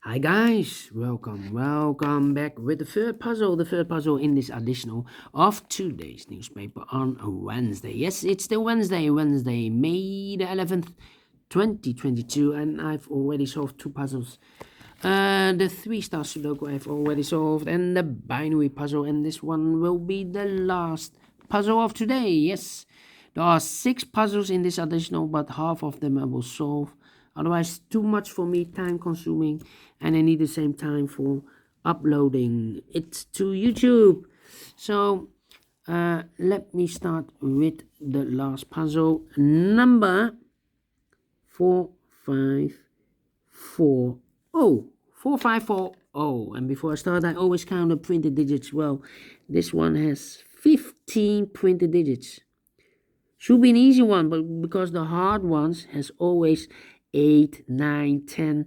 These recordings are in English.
Hi guys, welcome back with the third puzzle in this additional of today's newspaper on a Wednesday. Yes, it's the Wednesday, May the 11th, 2022, and I've already solved two puzzles. The 3-star Sudoku I've already solved, and the binary puzzle, and this one will be the last puzzle of today. Yes, there are 6 puzzles in this additional, but half of them I will solve. Otherwise, too much for me, time consuming, and I need the same time for uploading it to YouTube. So, let me start with the last puzzle, number 4540. 4540. And before I start, I always count the printed digits. Well, this one has 15 printed digits. Should be an easy one, but because the hard ones has always 8, 9, 10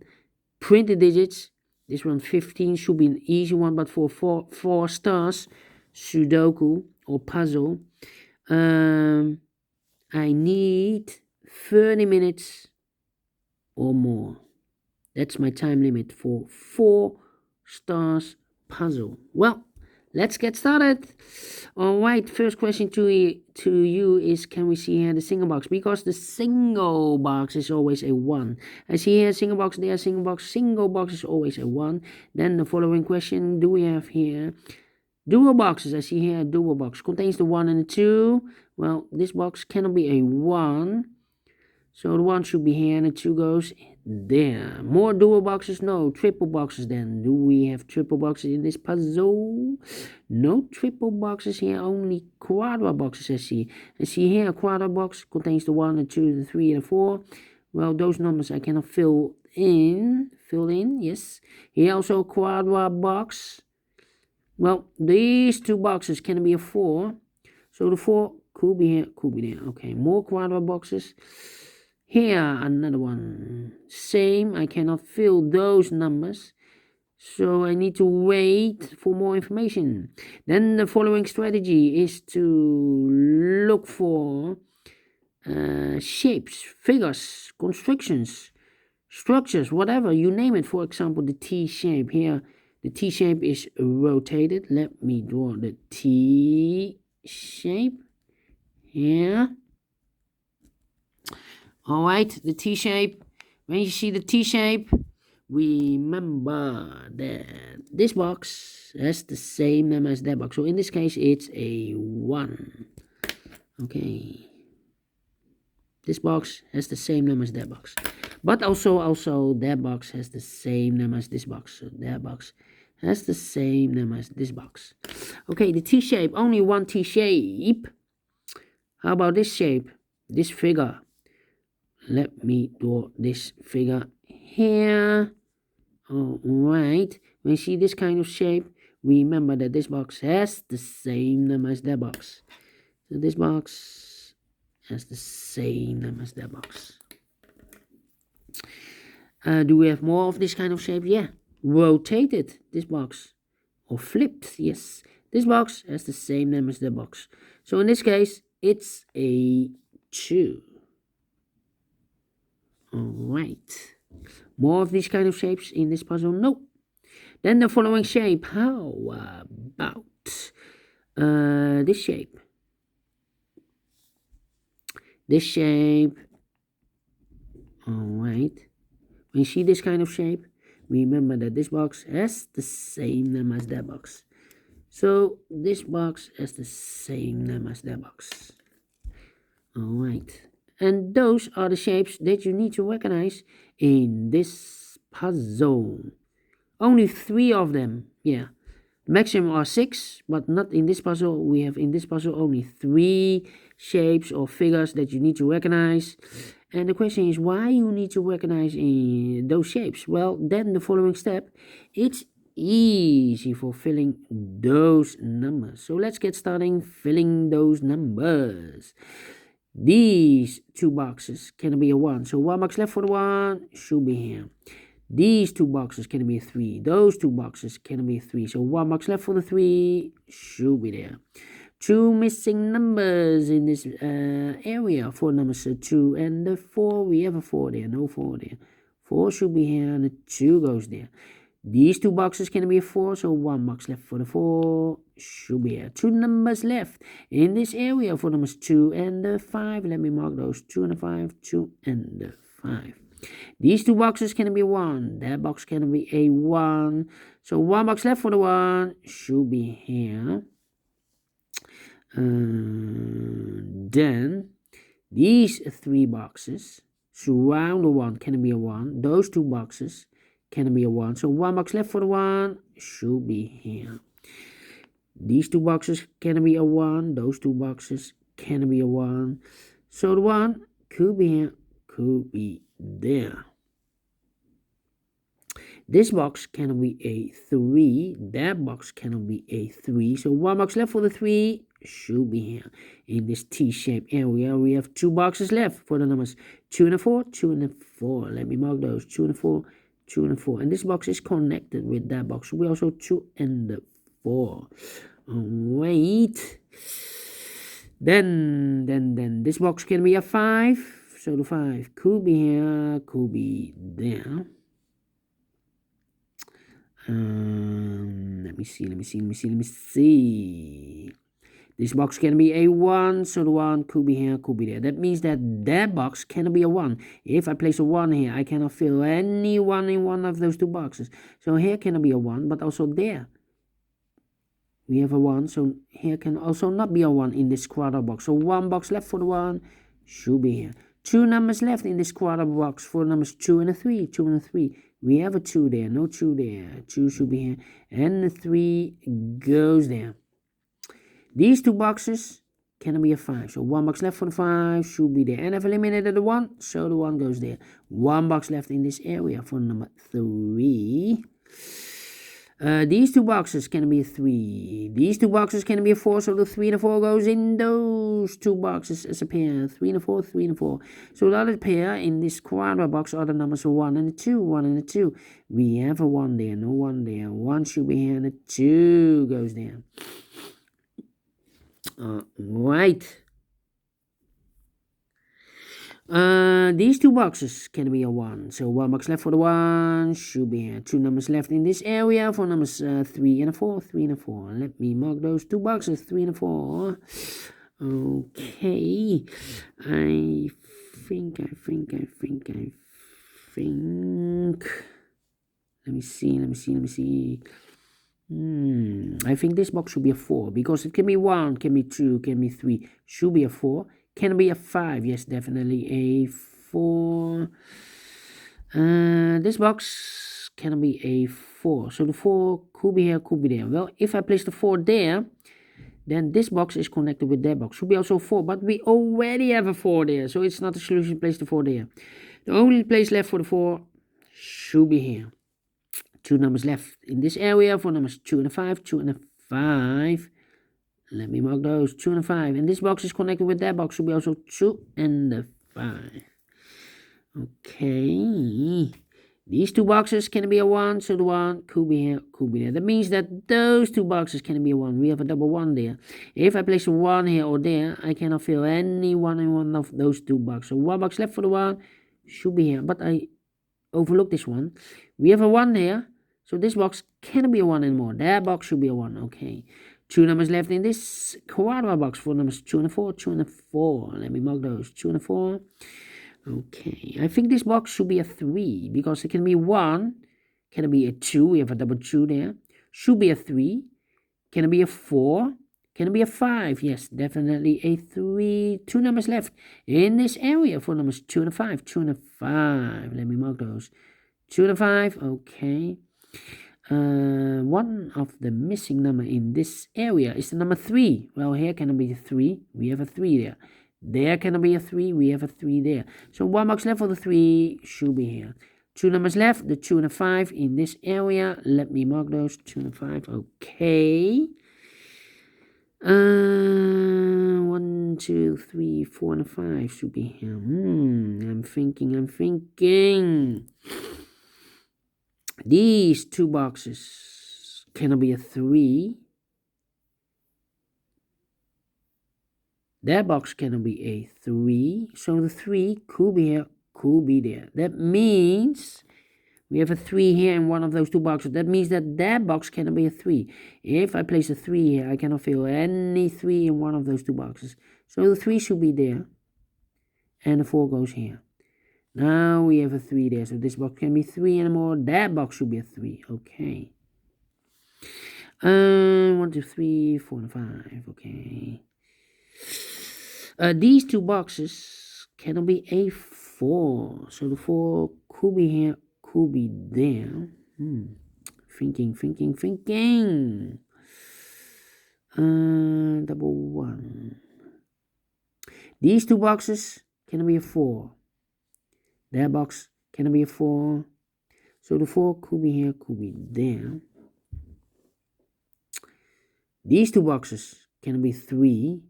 printed digits. This one 15 should be an easy one, but for 4 stars Sudoku or puzzle, I need 30 minutes or more. That's my time limit for 4 stars puzzle. Well, let's get started. Alright, first question to you is, can we see here the single box? Because the single box is always a 1. I see here single box, there single box is always a 1. Then the following question, do we have here dual boxes? I see here a dual box. Contains the 1 and the 2. Well, this box cannot be a 1. So the 1 should be here and the 2 goes there. More dual boxes? No. Triple boxes then. Do we have triple boxes in this puzzle? No triple boxes here, only quadra boxes I see. I see here a quadra box contains the 1, the 2, the 3, and the 4. Well, those numbers I cannot fill in. Yes. Here also a quadra box. Well, these 2 boxes can be a 4. So the 4 could be here, could be there. Okay, more quadra boxes. Here, another one. Same, I cannot fill those numbers. So I need to wait for more information. Then the following strategy is to look for shapes, figures, constructions, structures, whatever, you name it. For example, the T shape here. The T shape is rotated. Let me draw the T shape here. Alright, the T shape. When you see the T shape, remember that this box has the same name as that box. So in this case, it's a 1. Okay. This box has the same name as that box. But also that box has the same name as this box. So that box has the same name as this box. Okay, the T shape, only one T shape. How about this shape? This figure. Let me draw this figure here. Alright, when you see this kind of shape, remember that this box has the same name as that box. So this box has the same name as that box. Do we have more of this kind of shape? Yeah, rotated, this box. Or flipped, yes. This box has the same name as that box. So in this case, it's a 2. Alright. More of these kind of shapes in this puzzle? No. Then the following shape. How about this shape? This shape. Alright. When you see this kind of shape, remember that this box has the same name as that box. So this box has the same name as that box. Alright. And those are the shapes that you need to recognize in this puzzle. Only 3 of them, yeah. Maximum are 6, but not in this puzzle. We have in this puzzle only 3 shapes or figures that you need to recognize. And the question is why you need to recognize those shapes. Well, then the following step, it's easy for filling those numbers. So let's get started filling those numbers. These 2 boxes can be a 1. So 1 box left for the 1 should be here. These 2 boxes can be a 3. Those 2 boxes can be a 3. So 1 box left for the 3 should be there. 2 missing numbers in this area. 4 numbers, so 2 and the 4. We have a 4 there. No 4 there. 4 should be here, and the 2 goes there. These 2 boxes can be a 4, so 1 box left for the 4 should be here. 2 numbers left in this area for numbers 2 and the 5. Let me mark those 2 and the 5, 2 and the 5. These 2 boxes can be 1. That box can be a 1. So 1 box left for the 1 should be here. Then these 3 boxes surround the 1 can be a 1. Those 2 boxes can be a 1. So 1 box left for the 1 should be here. These 2 boxes can be a 1. Those 2 boxes can be a 1. So the 1 could be here, could be there. This box can be a 3. That box can be a 3. So 1 box left for the 3 should be here. In this T-shaped area, we have 2 boxes left for the numbers 2 and a 4, 2 and a 4. Let me mark those 2 and a 4, 2 and a 4. And this box is connected with that box. We also 2 and the 4. Wait. Then this box can be a 5. So the 5 could be here, could be there. Let me see. This box can be a 1, so the 1 could be here, could be there. That means that that box cannot be a 1. If I place a 1 here, I cannot fill any 1 in one of those 2 boxes. So here cannot be a 1, but also there. We have a 1, so here can also not be a 1 in this quarter box. So 1 box left for the 1 should be here. 2 numbers left in this quarter box for numbers 2 and a 3, 2 and a 3. We have a 2 there, no 2 there. 2 should be here, and the 3 goes there. These 2 boxes can be a 5. So 1 box left for the 5 should be there. And I've eliminated the 1, so the 1 goes there. 1 box left in this area for number 3. These 2 boxes can be a 3. These 2 boxes can be a 4, so the 3 and the 4 goes in those 2 boxes as a pair. 3 and a 4, 3 and a 4. So the other pair in this quarter box are the numbers 1 and a 2, 1 and a 2. We have a 1 there, no 1 there. 1 should be here, and a 2 goes there. Right. These 2 boxes can be a 1. So 1 box left for the 1 should be here. 2 numbers left in this area for numbers 3 and a 4, 3 and a 4. Let me mark those 2 boxes, 3 and a 4. Okay. I think. Let me see. I think this box should be a 4 because it can be 1, can be 2, can be 3. Should be a 4. Can be a 5. Yes, definitely a 4. This box can be a 4. So the 4 could be here, could be there. Well, if I place the 4 there, then this box is connected with that box. Should be also 4, but we already have a 4 there. So it's not a solution to place the 4 there. The only place left for the 4 should be here. 2 numbers left in this area for numbers 2 and a 5, 2 and a 5. Let me mark those 2 and a 5. And this box is connected with that box. Should be also 2 and a 5. Okay. These 2 boxes can be a 1. So the 1 could be here, could be there. That means that those 2 boxes can be a 1. We have a double 1 there. If I place a 1 here or there, I cannot fill any 1 in one of those 2 boxes. So 1 box left for the 1 should be here. But I overlooked this one. We have a 1 there. So this box cannot be a 1 anymore. That box should be a 1. Okay. 2 numbers left in this quarter box for numbers 2 and a 4, 2 and a 4. Let me mark those 2 and a 4. Okay. I think this box should be a 3 because it can be 1. Can it be a 2? We have a double 2 there. Should be a 3. Can it be a 4? Can it be a 5? Yes, definitely a 3. 2 numbers left in this area for numbers 2 and a 5, 2 and a 5. Let me mark those 2 and a 5. Okay. One of the missing number in this area is the number 3. Well, here can be a 3. We have a 3 there. There can be a 3. We have a 3 there. So 1 box left for the 3 should be here. 2 numbers left, the 2 and a 5 in this area. Let me mark those 2 and a 5. Okay. 1, 2, 3, 4 and a 5 should be here. I'm thinking. These 2 boxes can be a 3. That box can be a 3. So the 3 could be here, could be there. That means we have a 3 here in one of those two boxes. That means that box cannot be a 3. If I place a 3 here, I cannot fill any 3 in one of those two boxes. So the 3 should be there. And the 4 goes here. Now we have a 3 there. So this box can be 3 anymore. That box should be a 3. Okay. 1, 2, 3, 4, and 5. Okay. These two boxes cannot be A4. So the 4 could be here, could be there. Thinking. Double 1. These two boxes cannot be a 4. That box cannot be a 4. So the 4 could be here, could be there. These two boxes cannot be 3.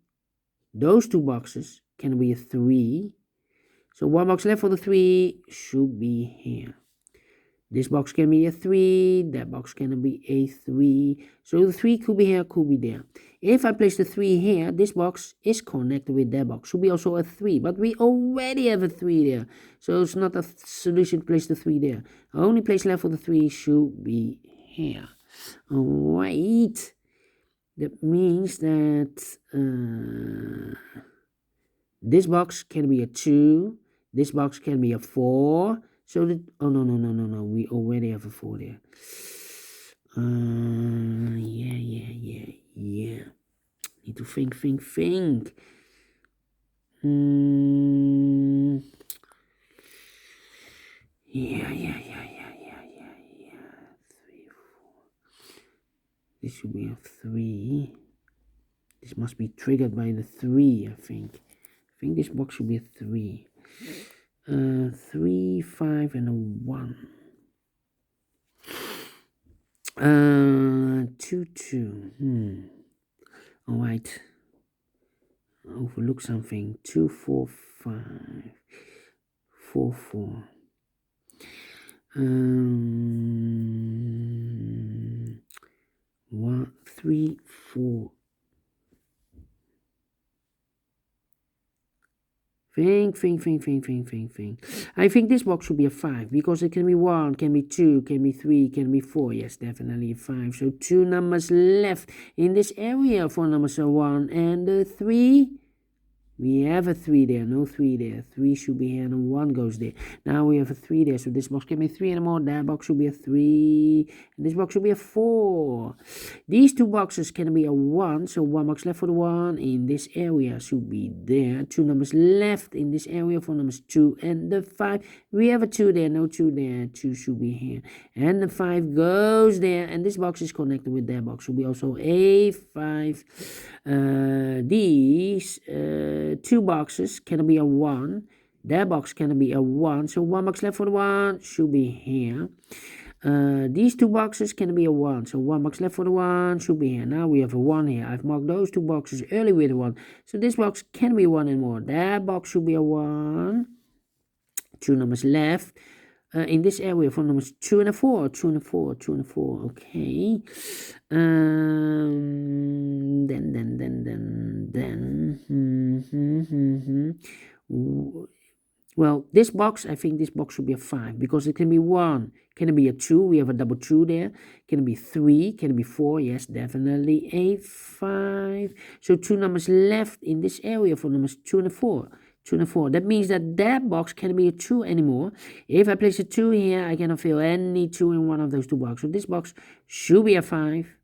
Those two boxes cannot be a 3. So one box left for the 3 should be here. This box can be a 3. That box cannot be a 3. So the 3 could be here, could be there. If I place the 3 here, this box is connected with that box. Should be also a 3. But we already have a 3 there. So it's not a solution to place the 3 there. Only place left for the 3 should be here. Alright. That means that this box can be a 2. This box can be a 4. So that, oh no, we already have a 4 there. Yeah. Need to think. Yeah. 3, 4. This should be a 3. This must be triggered by the 3, I think. I think this box should be a 3. 3, 5, and a 1. 2, 2. Alright. Overlook something. 2, 4, 5. 4, 4. 1, 3, 4. Think. I think this box should be a 5 because it can be 1, can be 2, can be 3, can be 4. Yes, definitely a 5. So 2 numbers left in this area for numbers 1 and 3. We have a 3 there, no 3 there. 3 should be here and 1 goes there. Now we have a 3 there, so this box can be 3 anymore. That box should be a 3. And this box should be a 4. These two boxes can be a 1, so 1 box left for the 1 in this area should be there. 2 numbers left in this area for numbers 2 and the 5. We have a 2 there, no 2 there. 2 should be here. And the 5 goes there, and this box is connected with that box. Should be also a 5. These 2 boxes can be a 1. That box can be a 1. So 1 box left for the 1 should be here. These 2 boxes can be a 1. So 1 box left for the 1 should be here. Now we have a 1 here. I've marked those 2 boxes early with a 1. So this box can be 1 and more. That box should be a 1. 2 numbers left. In this area for numbers 2 and a 4. 2 and a 4. Okay. Well, this box, I think this box should be a 5 because it can be 1. Can it be a 2? We have a double 2 there. Can it be 3? Can it be 4? Yes, definitely a 5. So 2 numbers left in this area for numbers 2 and a 4. 2 and a 4. That means that box can't be a 2 anymore. If I place a 2 here, I cannot fill any 2 in one of those 2 boxes. So this box should be a 5.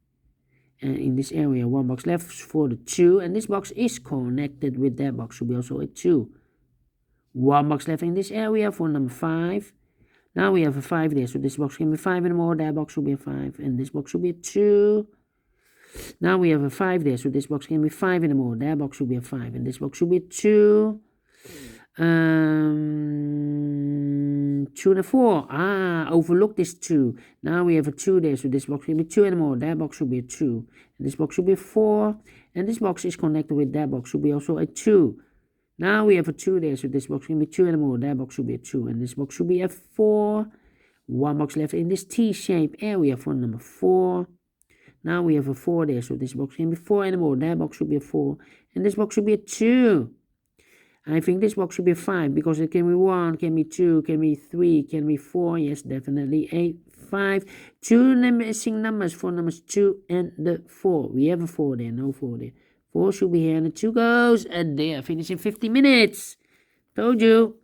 And in this area, 1 box left for the 2. And this box is connected with that box. Should be also a 2. 1 box left in this area for number 5. Now we have a 5 there. So this box can be 5 anymore. That box should be a 5. And this box should be a 2. Now we have a 5 there. So this box can be 5 anymore. That box should be a 5. And this box should be a 2. 2 and a 4. Overlook this 2. Now we have a 2 there, so this box can be 2 anymore. That box should be a 2. And this box should be a 4. And this box is connected with that box, should be also a 2. Now we have a 2 there, so this box can be 2 anymore. That box should be a 2. And this box should be a 4. 1 box left in this T-shaped area for number 4. Now we have a 4 there, so this box can be 4 anymore. That box should be a 4. And this box should be a 2. I think this box should be 5 because it can be 1, can be 2, can be 3, can be 4. Yes, definitely a 5. 2 missing numbers for numbers 2 and the 4. We have a 4 there, no 4 there. 4 should be here and the 2 goes. And they are finishing 50 minutes. Told you.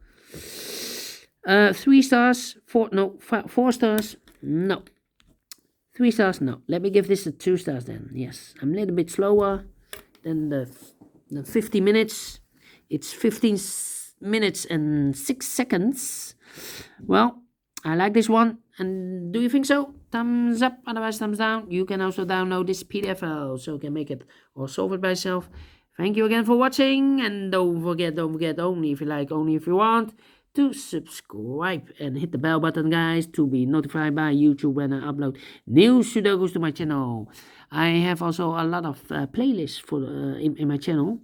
3 stars. 4 stars. No. 3 stars, no. Let me give this a 2 stars then. Yes, I'm a little bit slower than the 50 minutes. It's 15 minutes and 6 seconds. Well, I like this one. And do you think so? Thumbs up, otherwise thumbs down. You can also download this PDF file so you can make it or solve it by yourself. Thank you again for watching. And don't forget, only if you like, only if you want, to subscribe and hit the bell button, guys, to be notified by YouTube when I upload new Sudokus to my channel. I have also a lot of playlists for in my channel.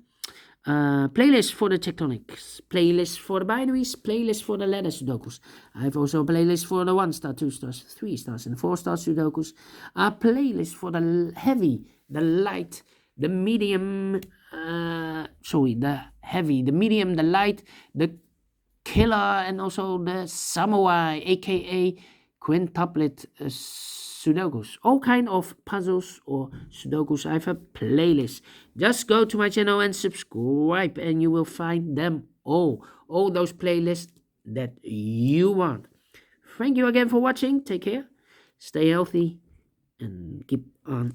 Playlist for the Tectonics, playlist for the binaries, playlist for the ladder Sudokus. I have also a playlist for the 1 star, 2 stars, 3 stars, and 4 star Sudokus. A playlist for the heavy, the light, the medium, the heavy, the medium, the light, the killer, and also the samurai, aka quintuplet Sudokus. All kind of puzzles or Sudokus. I have a playlist. Just go to my channel and subscribe and you will find them all. All those playlists that you want. Thank you again for watching. Take care. Stay healthy. And keep on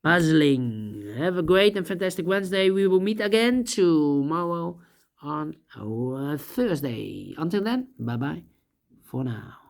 puzzling. Have a great and fantastic Wednesday. We will meet again tomorrow on Thursday. Until then, bye-bye for now.